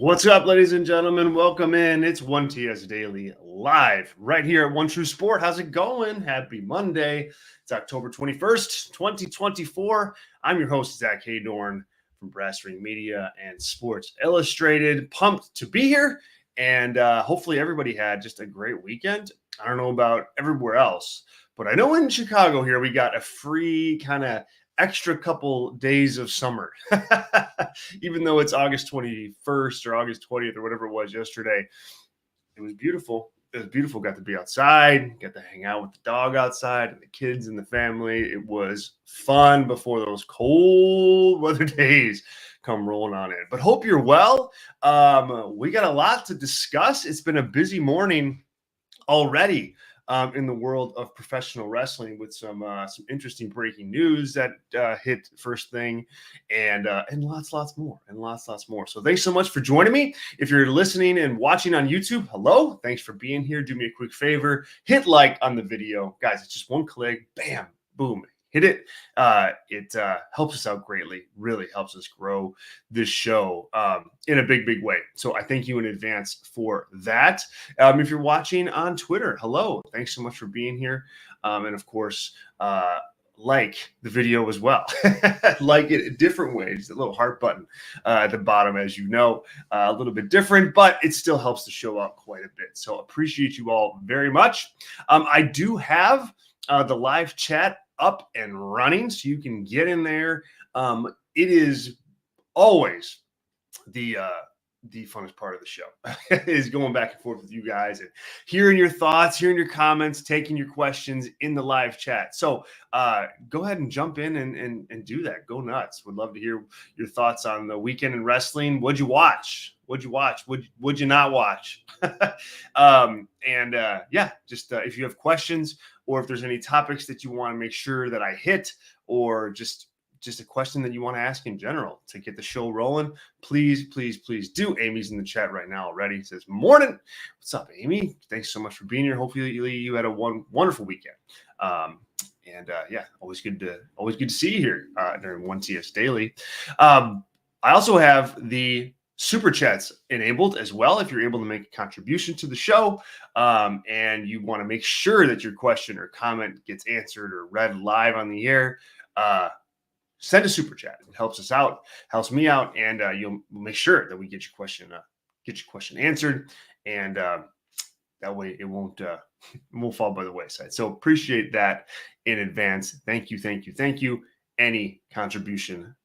What's up, ladies and gentlemen? Welcome in. It's 1TS Daily live right here at One True Sport. How's it going? Happy Monday. It's October 21st, 2024. I'm your host, Zack Heydorn from Brass Ring Media and Sports Illustrated. Pumped to be here, and hopefully everybody had just a great weekend. I don't know about everywhere else, but I know in Chicago here we got a free kind of extra couple days of summer, even though it's August 21st or August 20th or whatever it was yesterday. It was beautiful. It was beautiful. Got to be outside, got to hang out with the dog outside and the kids and the family. It was fun before those cold weather days come rolling on in. But hope you're well. We got a lot to discuss. It's been a busy morning already. In the world of professional wrestling, with some interesting breaking news that hit first thing, and lots more. So thanks so much for joining me. If you're listening and watching on YouTube, hello, thanks for being here. Do me a quick favor, hit like on the video, guys. It's just one click, bam, boom. Hit it. It helps us out greatly, really helps us grow this show in a big way. So I thank you in advance for that. If you're watching on Twitter, hello. Thanks so much for being here. And of course, like the video as well. Like it a different way. Just a little heart button at the bottom, as you know, a little bit different, but it still helps the show out quite a bit. So appreciate you all very much. I do have the live chat up and running, so you can get in there. It is always the funnest part of the show is going back and forth with you guys and hearing your thoughts, hearing your comments, taking your questions in the live chat. So go ahead and jump in and do that. Go nuts. Would love to hear your thoughts on the weekend in wrestling. What'd you watch? What'd you watch? Would you not watch? Just if you have questions, or if there's any topics that you want to make sure that I hit, or just a question that you want to ask in general to get the show rolling, please do. Amy's in the chat right now already. Says, morning. What's up, Amy? Thanks so much for being here. Hopefully you had a wonderful weekend. Always good to see you here during 1TS Daily. I also have the Super Chats enabled as well. If you're able to make a contribution to the show and you want to make sure that your question or comment gets answered or read live on the air, send a Super Chat. It helps us out, helps me out, and you'll make sure that we get your question answered, and that way it won't fall by the wayside. So appreciate that in advance. Thank you. Any contribution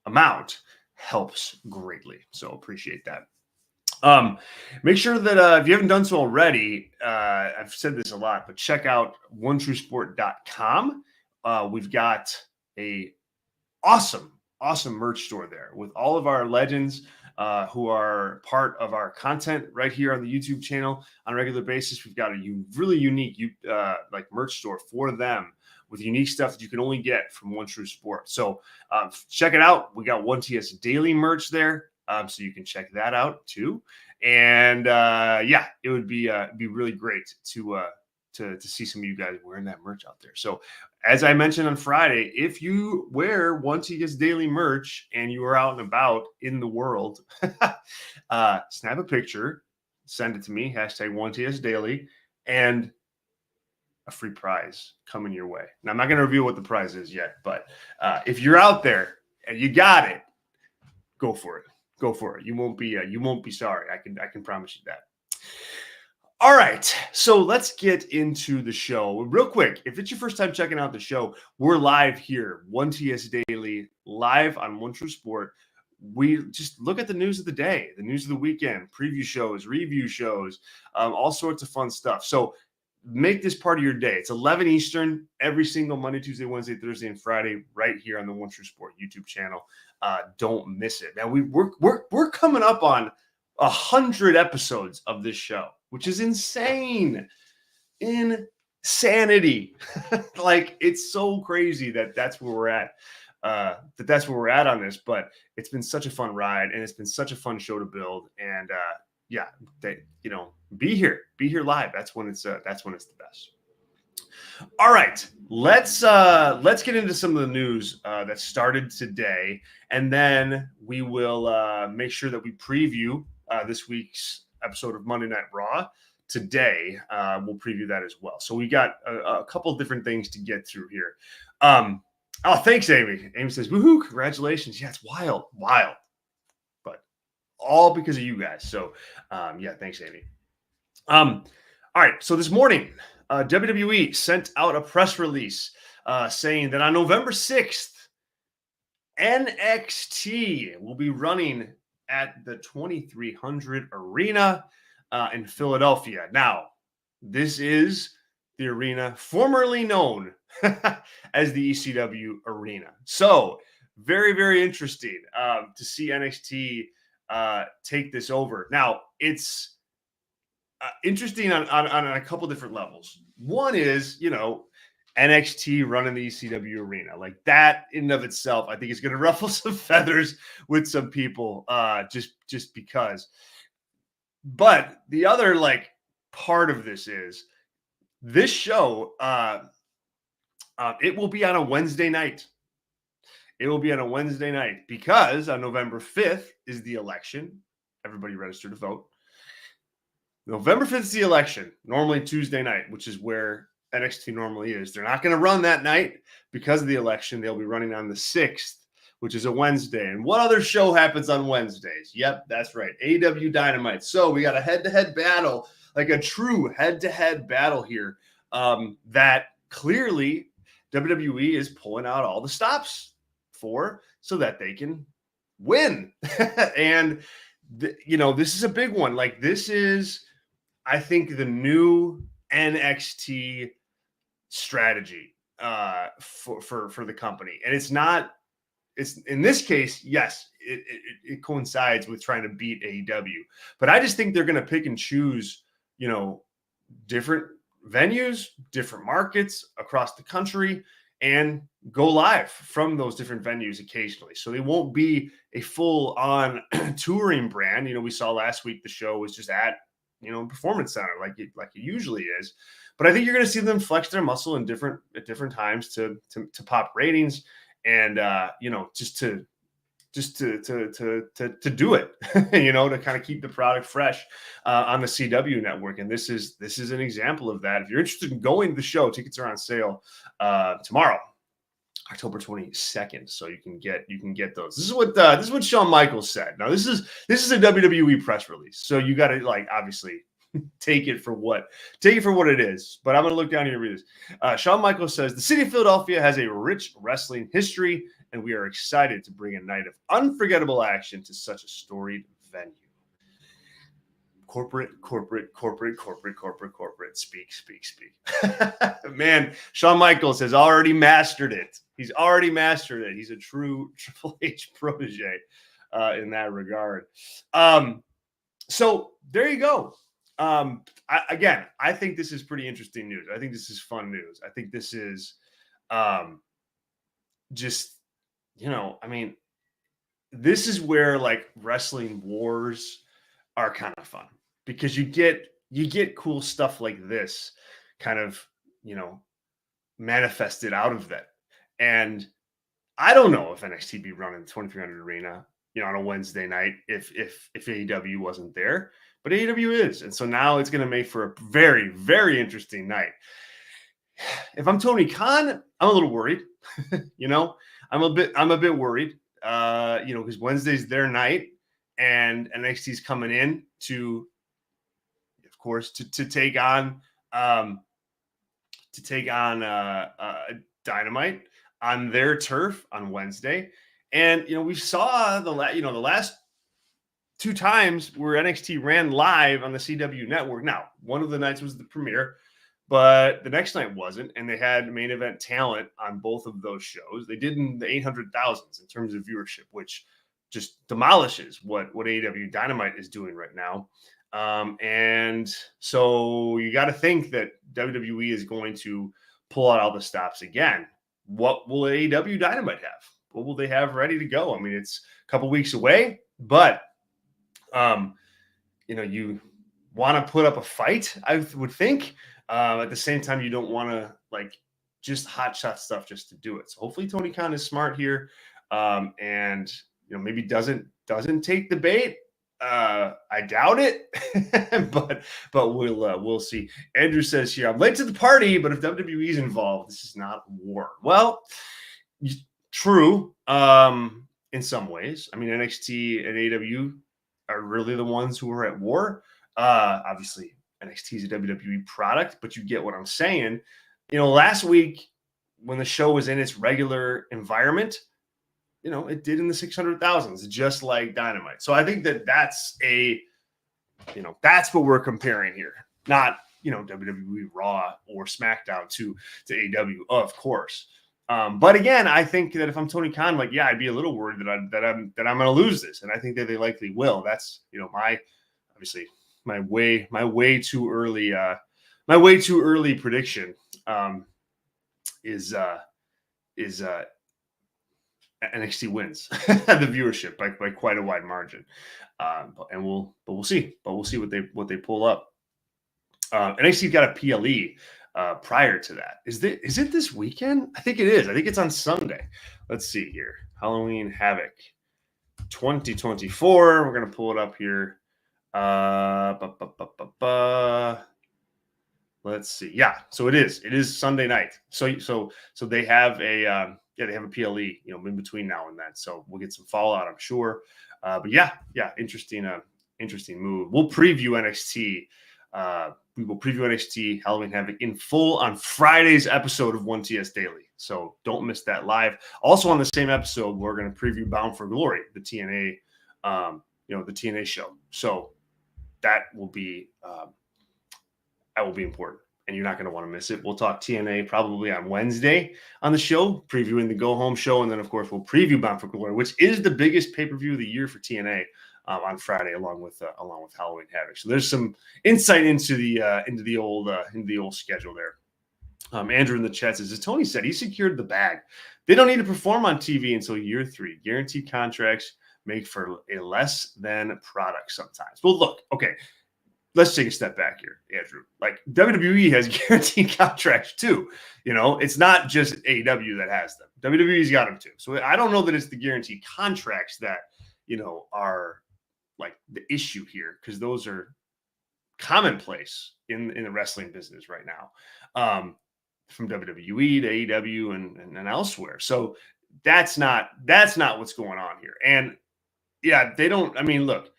amount helps greatly, so appreciate that. Make sure that if you haven't done so already, I've said this a lot, but check out onetruesport.com. We've got a awesome merch store there with all of our legends who are part of our content right here on the YouTube channel on a regular basis. We've got a really unique merch store for them, with unique stuff that you can only get from One True Sport. So check it out. We got 1TS Daily merch there, so you can check that out too. And it would be really great to see some of you guys wearing that merch out there. So as I mentioned on Friday, if you wear 1TS Daily merch and you are out and about in the world, snap a picture, send it to me, hashtag 1TS Daily, and a free prize coming your way. Now, I'm not going to reveal what the prize is yet, but if you're out there and you got it, go for it. You won't be sorry. I can promise you that. All right, so let's get into the show real quick. If it's your first time checking out the show, we're live here, 1TS Daily, live on One True Sport. We just look at the news of the day, the news of the weekend, preview shows, review shows, all sorts of fun stuff. So make this part of your day. It's 11 Eastern every single Monday, Tuesday, Wednesday, Thursday, and Friday, right here on the One True Sport YouTube channel. Don't miss it. Now we're coming up on 100 episodes of this show, which is insanity. Like, it's so crazy that that's where we're at. That's where we're at on this, but it's been such a fun ride, and it's been such a fun show to build. And be here live. That's when it's the best. All right, let's get into some of the news that started today, and then we will make sure that we preview this week's episode of Monday Night Raw today. We'll preview that as well. So we got a couple different things to get through here. Oh, thanks, Amy. Amy says, woohoo, congratulations. Yeah, it's wild. But all because of you guys. So, yeah, thanks, Amy. All right, so this morning, WWE sent out a press release saying that on November 6th, NXT will be running at the 2300 Arena in Philadelphia. Now, this is the arena formerly known as the ECW Arena. So, very, very interesting to see NXT take this over. Now, it's interesting on a couple different levels. One is, NXT running the ECW Arena. Like that in and of itself, I think is going to ruffle some feathers with some people just because. But the other part of this is this show, it will be on a Wednesday night. It will be on a Wednesday night because on November 5th is the election. Everybody register to vote. November 5th is the election, normally Tuesday night, which is where NXT normally is. They're not going to run that night because of the election. They'll be running on the 6th, which is a Wednesday. And what other show happens on Wednesdays? Yep, that's right. AEW Dynamite. So we got a head-to-head battle, like a true head-to-head battle here that clearly WWE is pulling out all the stops for so that they can win. And, this is a big one. Like this is, I think, the new NXT strategy for the company. And it's in this case, yes, it coincides with trying to beat AEW. But I just think they're going to pick and choose, different venues, different markets across the country, and go live from those different venues occasionally. So they won't be a full-on touring brand. We saw last week the show was just at, Performance Center like it usually is. But I think you're going to see them flex their muscle at different times to pop ratings and just to do it, to kind of keep the product fresh on the CW network. And this is an example of that. If you're interested in going to the show, tickets are on sale tomorrow, October 22nd. So you can get those. This is what Shawn Michaels said. Now this is a WWE press release. So you got to obviously take it for what it is. But I'm going to look down here and read this. Shawn Michaels says the city of Philadelphia has a rich wrestling history, and we are excited to bring a night of unforgettable action to such a storied venue. Corporate. Speak. Man, Shawn Michaels has already mastered it. He's a true Triple H protege in that regard. So there you go. I think this is pretty interesting news. I think this is fun news. I think this is just, this is where wrestling wars are kind of fun because you get cool stuff like this kind of, manifested out of that. And I don't know if NXT be running the 2300 Arena, on a Wednesday night if AEW wasn't there, but AEW is. And so now it's going to make for a very, very interesting night. If I'm Tony Khan, I'm a little worried, I'm a bit worried, because Wednesday's their night and NXT's coming in to, of course, to take on Dynamite on their turf on Wednesday. And, we saw the last two times where NXT ran live on the CW network. Now, one of the nights was the premiere, but the next night wasn't. And they had main event talent on both of those shows. They did in the 800,000s in terms of viewership, which just demolishes what AEW Dynamite is doing right now. And so you got to think that WWE is going to pull out all the stops again. What will AEW Dynamite have? What will they have ready to go? I mean, it's a couple weeks away, but you want to put up a fight, I would think. At the same time, you don't want to just hot shot stuff just to do it. So hopefully Tony Khan is smart here, and maybe doesn't take the bait I doubt it, but we'll see. Andrew says here, I'm late to the party, but if WWE's involved, this is not war. Well, true. In some ways, I mean, NXT and AEW are really the ones who are at war. Obviously, NXT is a WWE product, but you get what I'm saying. Last week when the show was in its regular environment, it did in the 600,000s, just like Dynamite. So I think that's what we're comparing here, not WWE Raw or SmackDown to AEW, of course. But again, I think that if I'm Tony Khan, I'd be a little worried that I'm going to lose this, and I think that they likely will. That's my way too early prediction is NXT wins the viewership by quite a wide margin, and we'll see what they pull up. NXT got a PLE prior to that. Is it this weekend? I think it is. I think it's on Sunday. Let's see here. Halloween Havoc 2024. We're gonna pull it up here. Let's see. Yeah, so it is Sunday night. So they have a they have a PLE, in between now and then. So we'll get some fallout, I'm sure. But yeah, interesting move. We'll preview NXT. We will preview NXT Halloween Havoc in full on Friday's episode of 1TS Daily. So don't miss that live. Also on the same episode, we're going to preview Bound for Glory, the TNA, the TNA show. So that will be important, and you're not going to want to miss it. We'll talk TNA probably on Wednesday on the show, previewing the Go Home show, and then of course we'll preview Bound for Glory, which is the biggest pay-per-view of the year for TNA. On Friday, along with Halloween Havoc. So there's some insight into the old schedule there. Andrew in the chat says, as Tony said, he secured the bag. They don't need to perform on TV until year 3. Guaranteed contracts make for a less than product sometimes. Well, look, okay, let's take a step back here, Andrew. WWE has guaranteed contracts too. It's not just AEW that has them. WWE's got them too. So I don't know that it's the guaranteed contracts that are the issue here, because those are commonplace in the wrestling business right now, from WWE to AEW and elsewhere. So that's not what's going on here. And yeah, they don't. I mean, look,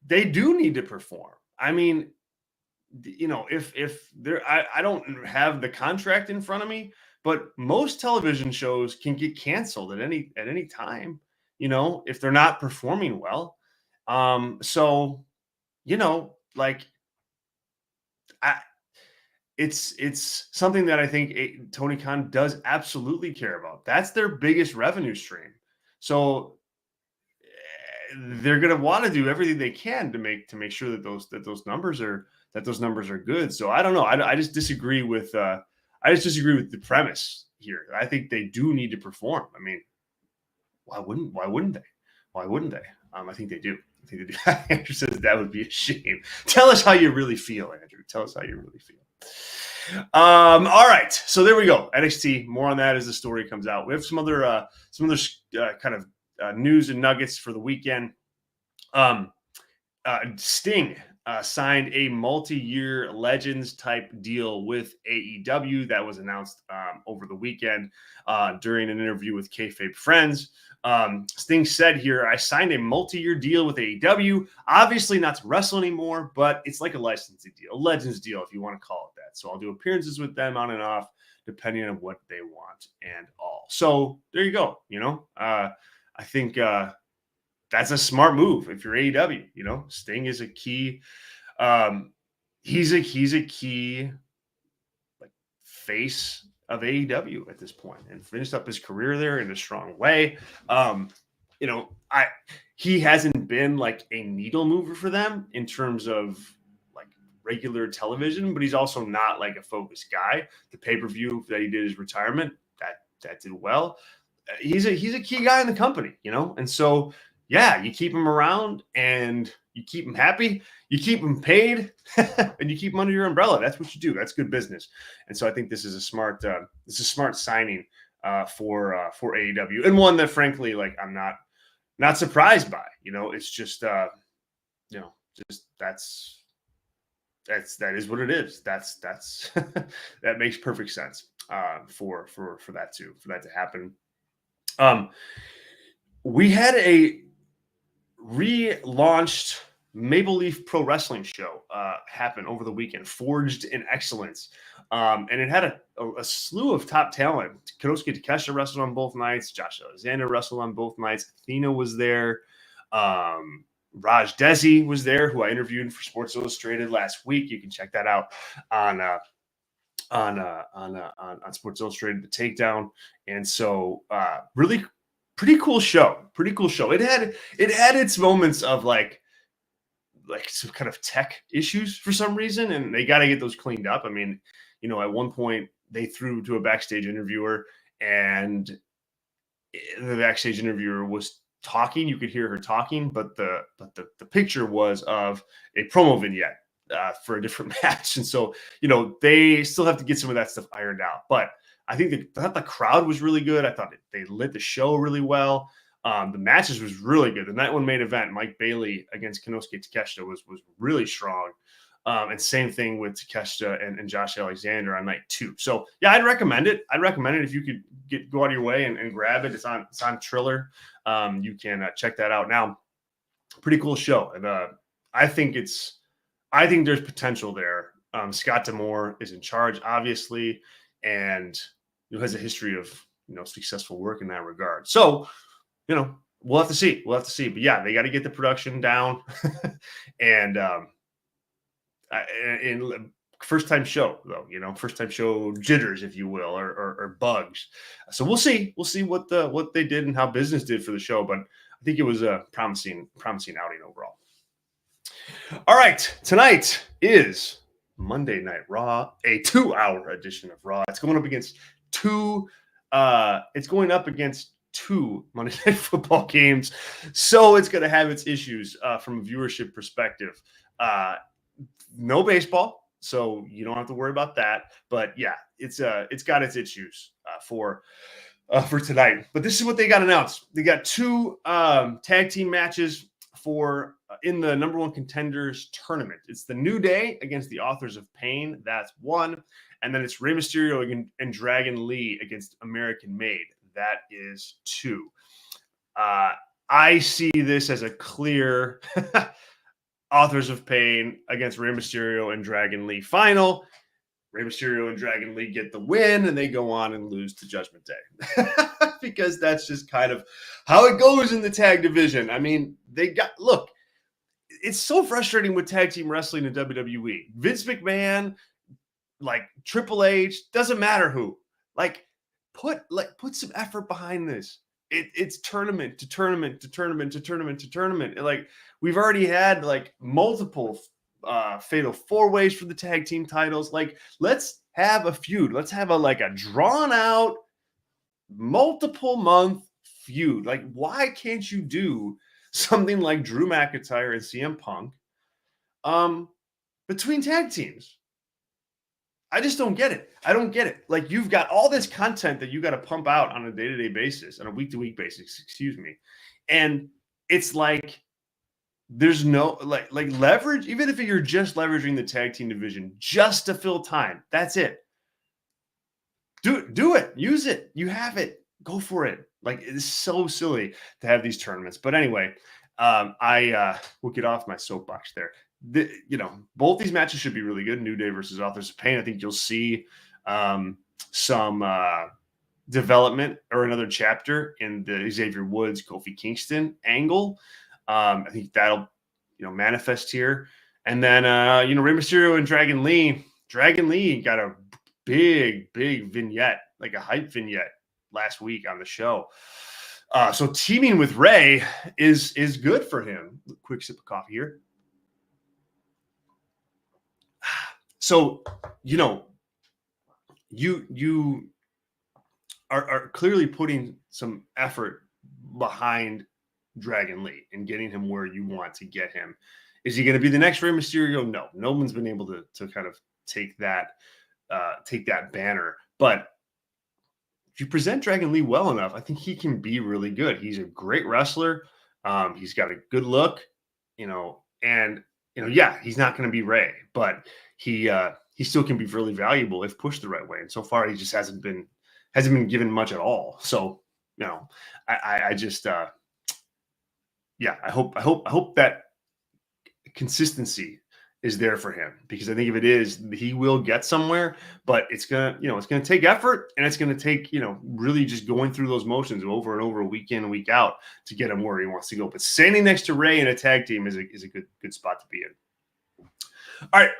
they do need to perform. I mean, if they're, I don't have the contract in front of me, but most television shows can get canceled at any time. If they're not performing well. So, it's something that I think Tony Khan does absolutely care about. That's their biggest revenue stream. So they're going to want to do everything they can to make sure that those numbers are good. So I don't know. I just disagree with the premise here. I think they do need to perform. I mean, why wouldn't they? I think they do. Andrew says that would be a shame. Tell us how you really feel, Andrew. Tell us how you really feel. All right. So there we go. NXT. More on that as the story comes out. We have some other kind of news and nuggets for the weekend. Sting signed a multi-year Legends type deal with AEW that was announced over the weekend during an interview with Kayfabe Friends. Sting said here, I signed a multi-year deal with AEW, obviously not to wrestle anymore, but it's like a licensing deal, a Legends deal, if you want to call it that. So I'll do appearances with them on and off, depending on what they want and all. So there you go. I think that's a smart move if you're AEW. Sting is a key. He's a key face of AEW at this point, and finished up his career there in a strong way. He hasn't been a needle mover for them in terms of regular television, but he's also not a focused guy. The pay-per-view that he did his retirement, that did well. He's a key guy in the company, and so yeah, you keep him around and you keep him happy, you keep him paid, and you keep him under your umbrella. That's what you do. That's good business. And so I think this is a smart signing for AEW, and one that frankly, I'm not not surprised by. It's just just that is what it is. That's that makes perfect sense for that to happen. We had a relaunched Maple Leaf Pro Wrestling show happen over the weekend, Forged in Excellence. And it had a slew of top talent. Konosuke Takeshita wrestled on both nights. Josh Alexander wrestled on both nights. Athena was there. Raj Desi was there, who I interviewed for Sports Illustrated last week. You can check that out on Sports Illustrated, The Takedown. And so really pretty cool show. It had its moments of like some kind of tech issues for some reason, and they got to get those cleaned up. I mean, at one point they threw to a backstage interviewer, and the backstage interviewer was talking. You could hear her talking, but the picture was of a promo vignette for a different match. And so, they still have to get some of that stuff ironed out. But I thought the crowd was really good. I thought they lit the show really well. The matches was really good. The night one main event, Mike Bailey against Konosuke Takeshita was really strong. And same thing with Takeshita and Josh Alexander on night 2. So yeah, I'd recommend it. If you could go out of your way and grab it. It's on Triller. You can check that out now. Pretty cool show. And I think there's potential there. Scott D'Amore is in charge, obviously, and has a history of successful work in that regard. So we'll have to see. But yeah, they got to get the production down, and first time show though, first time show jitters, if you will, or bugs. So we'll see what they did and how business did for the show. But I think it was a promising outing overall. All right, tonight is Monday Night Raw, a 2-hour edition of Raw. It's going up against two Monday Night Football games, so it's going to have its issues from a viewership perspective. No baseball, so you don't have to worry about that. But yeah, it's got its issues for tonight. But this is what they got announced. They got 2 tag team matches for in the number 1 contenders tournament. It's the New Day against the Authors of Pain. That's 1. And then it's Rey Mysterio and Dragon Lee against American Made. That is 2. I see this as a clear Authors of Pain against Rey Mysterio and Dragon Lee final. Rey Mysterio and Dragon Lee get the win, and they go on and lose to Judgment Day. Because that's just kind of how it goes in the tag division. I mean, it's so frustrating with tag team wrestling in WWE. Vince McMahon, like Triple H, doesn't matter who. Put some effort behind this. It's tournament to tournament to tournament to tournament to tournament. We've already had multiple fatal 4-ways for the tag team titles. Let's have a feud. Let's have a drawn out multiple month feud. Why can't you do something like Drew McIntyre and CM Punk between tag teams? I just don't get it. I don't get it. You've got all this content that you got to pump out on a day-to-day basis, on a week-to-week basis, and it's there's no leverage, even if you're just leveraging the tag team division just to fill time. That's it. Do it. Use it. You have it. Go for it. It's so silly to have these tournaments. But anyway, I will get off my soapbox there. Both these matches should be really good. New Day versus Authors of Pain. I think you'll see some development or another chapter in the Xavier Woods, Kofi Kingston angle. I think that'll manifest here. And then Rey Mysterio and Dragon Lee. Dragon Lee got a big vignette, a hype vignette last week on the show. So teaming with Rey is good for him. Quick sip of coffee here. So, you are clearly putting some effort behind Dragon Lee and getting him where you want to get him. Is he going to be the next Rey Mysterio? No one's been able to kind of take that banner. But if you present Dragon Lee well enough, I think he can be really good. He's a great wrestler. He's got a good look, and yeah, he's not going to be Ray, but he still can be really valuable if pushed the right way. And so far, he just hasn't been given much at all. So I just yeah, I hope that consistency is there for him, because I think if it is, he will get somewhere, but it's gonna take effort, and it's gonna take, really just going through those motions over and over, week in and week out, to get him where he wants to go. But standing next to Ray in a tag team is a good spot to be in. All right,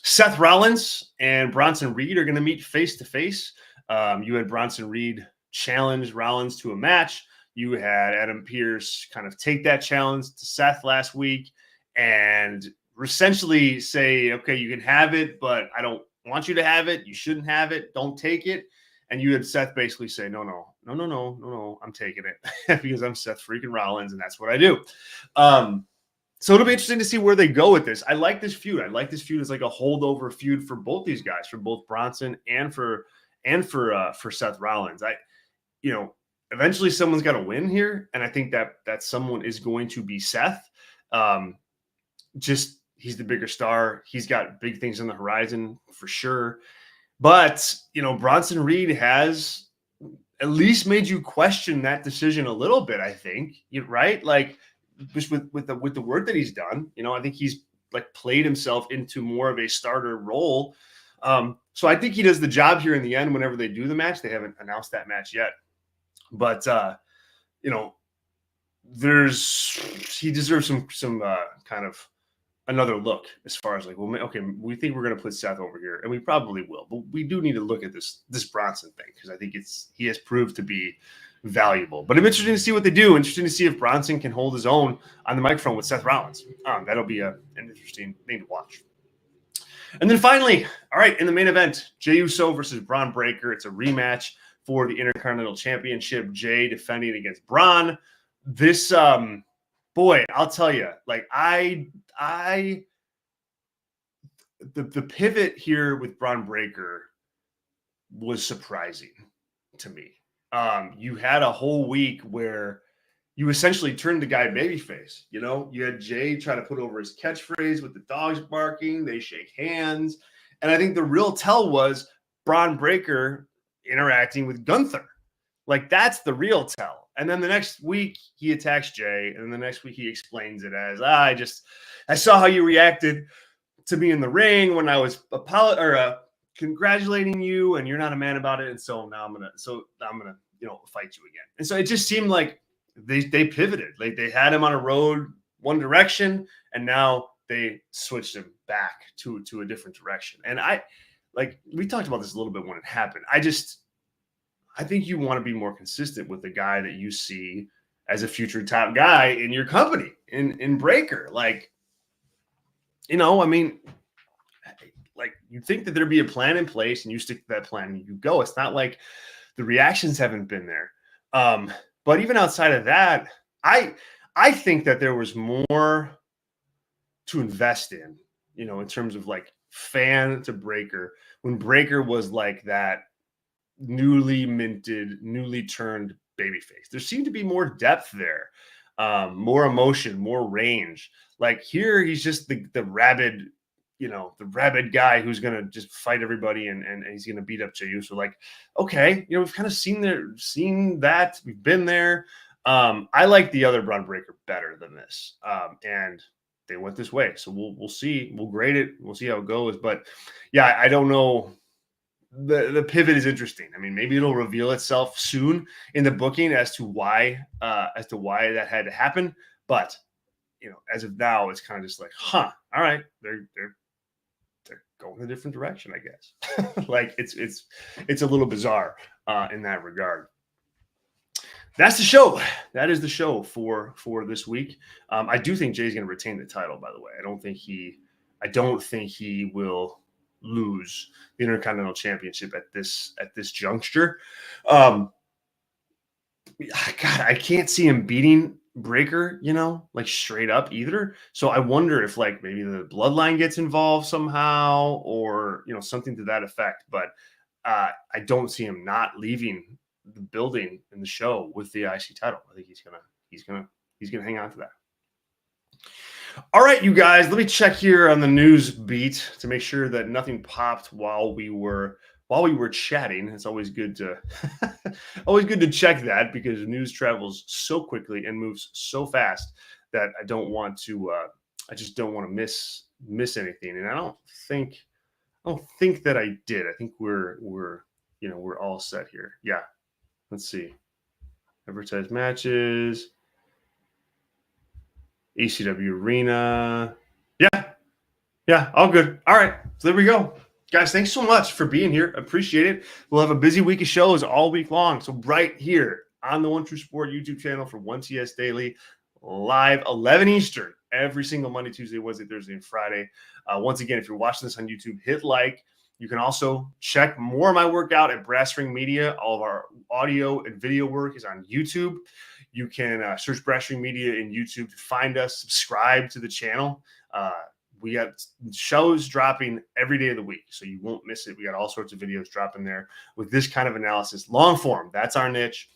Seth Rollins and Bronson Reed are going to meet face to face. You had Bronson Reed challenge Rollins to a match. You had Adam Pearce kind of take that challenge to Seth last week and essentially say, okay, you can have it, but I don't want you to have it. You shouldn't have it. Don't take it. And you had Seth basically say, no, I'm taking it because I'm Seth freaking Rollins, and that's what I do. So it'll be interesting to see where they go with this. I like this feud. I like this feud as like a holdover feud for both these guys, for both Bronson and for Seth Rollins. Eventually someone's got to win here, and I think that someone is going to be Seth. Just he's the bigger star. He's got big things on the horizon for sure. But Bronson Reed has at least made you question that decision a little bit. I think, right? Like, just with the work that he's done, I think he's like played himself into more of a starter role. So I think he does the job here in the end. Whenever they do the match, they haven't announced that match yet, but he deserves some kind of another look as far as like, well, okay, we think we're going to put Seth over here, and we probably will, but we do need to look at this Bronson thing, because I think he has proved to be valuable. But I'm interested to see what they do. Interesting to see if Bronson can hold his own on the microphone with Seth Rollins. That'll be an interesting thing to watch. And then finally, all right, in the main event, Jey Uso versus Braun Breaker. It's a rematch for the Intercontinental Championship. Jey defending against Braun. This boy, I'll tell you, like the pivot here with Braun Breaker was surprising to me. You had a whole week where you essentially turned the guy babyface. You had Jey try to put over his catchphrase with the dogs barking. They shake hands. And I think the real tell was Braun Breaker interacting with Gunther. Like, that's the real tell. And then the next week he attacks Jey. And then the next week he explains it as, I saw how you reacted to me in the ring when I was congratulating you, and you're not a man about it. And so now I'm gonna fight you again. And so it just seemed like they pivoted. Like, they had him on a road one direction, and now they switched him back to a different direction. And we talked about this a little bit when it happened. I think you want to be more consistent with the guy that you see as a future top guy in your company, in Breaker. You'd think that there'd be a plan in place, and you stick to that plan and you go. It's not like the reactions haven't been there. But even outside of that, I think that there was more to invest in, in terms of like fan to Breaker, when Breaker was like that newly minted, newly turned babyface. There seemed to be more depth there, more emotion, more range. Like, here he's just the rabid, the rabid guy who's gonna just fight everybody, and he's gonna beat up Jey Uso. Like, okay, we've kind of seen that, we've been there. I like the other Braun Breaker better than this, and they went this way, so we'll see. We'll grade it. We'll see how it goes. But yeah, I don't know. The pivot is interesting. I mean, maybe it'll reveal itself soon in the booking as to why that had to happen. But as of now, it's kind of just like, all right, they're going a different direction, I guess. Like, it's a little bizarre in that regard. That's the show. That is the show for this week. I do think Jay's going to retain the title, by the way. I don't think he will lose the Intercontinental Championship at this juncture. God, I can't see him beating Breaker, like straight up either. So I wonder if like maybe the bloodline gets involved somehow, or something to that effect. But I don't see him not leaving the building in the show with the IC title. I think he's gonna He's going to hang on to that. All right, you guys, let me check here on the news beat to make sure that nothing popped while we were chatting. It's always good to always good to check that, because news travels so quickly and moves so fast that I don't want to I just don't want to miss anything. And I don't think that I did. I think we're all set here. Yeah. Let's see. Advertised matches. ECW Arena. Yeah, all good. All right, so there we go. Guys, thanks so much for being here. Appreciate it. We'll have a busy week of shows all week long. So right here on the One True Sport YouTube channel for 1TS Daily, live 11 Eastern, every single Monday, Tuesday, Wednesday, Thursday, and Friday. Once again, if you're watching this on YouTube, hit like. You can also check more of my work out at Brass Ring Media. All of our audio and video work is on YouTube. You can search Brass Ring Media in YouTube to find us, subscribe to the channel. We got shows dropping every day of the week, so you won't miss it. We got all sorts of videos dropping there with this kind of analysis, long form. That's our niche.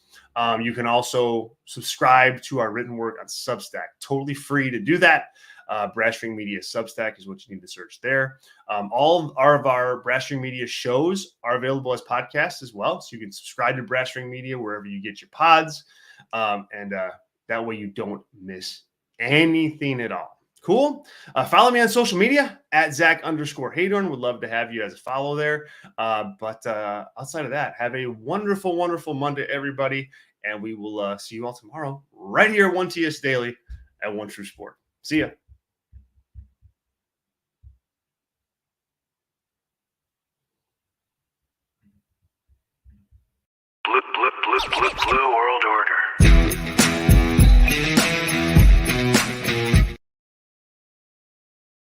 You can also subscribe to our written work on Substack. Totally free to do that. Brass Ring Media Substack is what you need to search there. All of our Brass Ring Media shows are available as podcasts as well, so you can subscribe to Brass Ring Media wherever you get your pods, and that way you don't miss anything at all. Cool. Follow me on social media at Zack_Heydorn. Would love to have you as a follow there. But outside of that, have a wonderful, wonderful Monday, everybody. And we will see you all tomorrow right here at 1TS Daily at One True Sport. See ya. Blue World Order.